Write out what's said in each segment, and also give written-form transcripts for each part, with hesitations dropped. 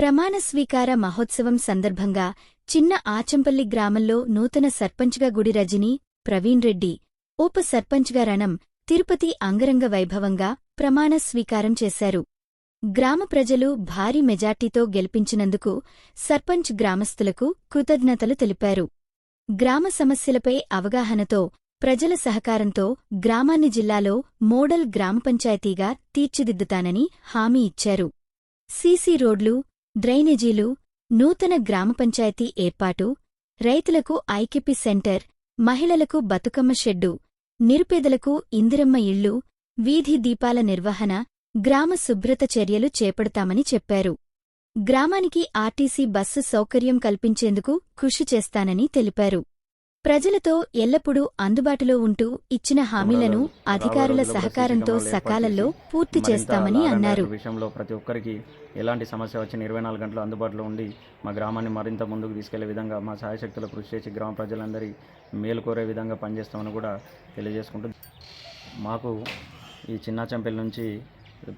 ప్రమాణ స్వీకార మహోత్సవం సందర్భంగా చిన్న ఆచంపల్లి గ్రామంలో నూతన సర్పంచ్గా గుడి రజని, ప్రవీణ్ రెడ్డి, ఉప సర్పంచ్గా రణం, తిరుపతి అంగరంగ వైభవంగా ప్రమాణ స్వీకారం చేశారు. గ్రామ ప్రజలు భారీ మెజార్టీతో గెలిపించినందుకు సర్పంచ్ గ్రామస్తులకు కృతజ్ఞతలు తెలిపారు. గ్రామ సమస్యలపై అవగాహనతో, ప్రజల సహకారంతో గ్రామాన్ని జిల్లాలో మోడల్ గ్రామ పంచాయతీగా తీర్చిదిద్దుతానని హామీ ఇచ్చారు. సీసీ రోడ్లు, డ్రైనేజీలు, నూతన గ్రామ పంచాయతీ ఏర్పాటు, రైతులకు ఐకేపీ సెంటర్, మహిళలకు బతుకమ్మ షెడ్డు, నిరుపేదలకు ఇందిరమ్మ ఇళ్లు, వీధి దీపాల నిర్వహణ, గ్రామ శుభ్రత చర్యలు చేపడతామని చెప్పారు. గ్రామానికి ఆర్టీసీ బస్సు సౌకర్యం కల్పించేందుకు కృషి చేస్తానని తెలిపారు. ప్రజలతో ఎల్లప్పుడూ అందుబాటులో ఉంటూ ఇచ్చిన హామీలను అధికారుల సహకారంతో సకాలంలో పూర్తి చేస్తామని అన్నారు. విషయంలో ప్రతి ఒక్కరికి ఎలాంటి సమస్య వచ్చిన 24 గంటలు అందుబాటులో ఉండి మా గ్రామాన్ని మరింత ముందుకు తీసుకెళ్లే విధంగా మా సహాయశక్తులు కృషి చేసి గ్రామ ప్రజలందరి మేలు కోరే విధంగా పనిచేస్తామని కూడా తెలియజేసుకుంటూ, మాకు ఈ చిన్నాచంపల్లి నుంచి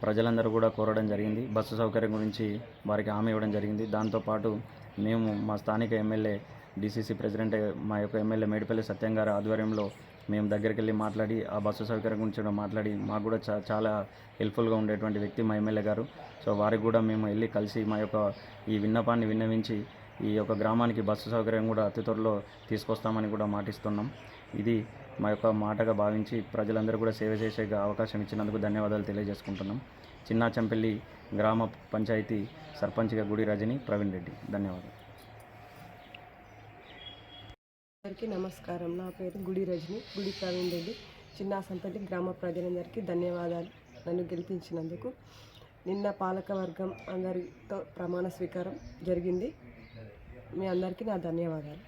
ప్రజలందరూ కూడా కోరడం జరిగింది. బస్సు సౌకర్యం గురించి వారికి హామీ ఇవ్వడం జరిగింది. దాంతోపాటు మేము మా స్థానిక ఎమ్మెల్యే డీసీసీ ప్రెసిడెంట్ మా యొక్క ఎమ్మెల్యే మేడిపల్లి సత్యం గారి ఆధ్వర్యంలో మేము దగ్గరికి వెళ్ళి మాట్లాడి ఆ బస్సు సౌకర్యం గురించి కూడా మాట్లాడి మాకు కూడా చాలా హెల్ప్ఫుల్గా ఉండేటువంటి వ్యక్తి మా ఎమ్మెల్యే గారు. సో వారికి కూడా మేము వెళ్ళి కలిసి మా యొక్క ఈ విన్నపాన్ని విన్నవించి ఈ యొక్క గ్రామానికి బస్సు సౌకర్యం కూడా అతి త్వరలో తీసుకొస్తామని కూడా మాటిస్తున్నాం. ఇది మా యొక్క మాటగా భావించి ప్రజలందరూ కూడా సేవ చేసే అవకాశం ఇచ్చినందుకు ధన్యవాదాలు తెలియజేసుకుంటున్నాం. చిన్నాచంపల్లి గ్రామ పంచాయతీ సర్పంచ్గా గుడి రజని, ప్రవీణ్ రెడ్డి. ధన్యవాదాలు. అందరికీ నమస్కారం. నా పేరు గుడి రజని, గుడి ప్రవీణ్ రెడ్డి. చిన్నాచంపల్లి గ్రామ ప్రజలందరికీ ధన్యవాదాలు నన్ను గెలిపించినందుకు. నిన్న పాలకవర్గం అందరితో ప్రమాణ స్వీకారం జరిగింది. మీ అందరికీ నా ధన్యవాదాలు.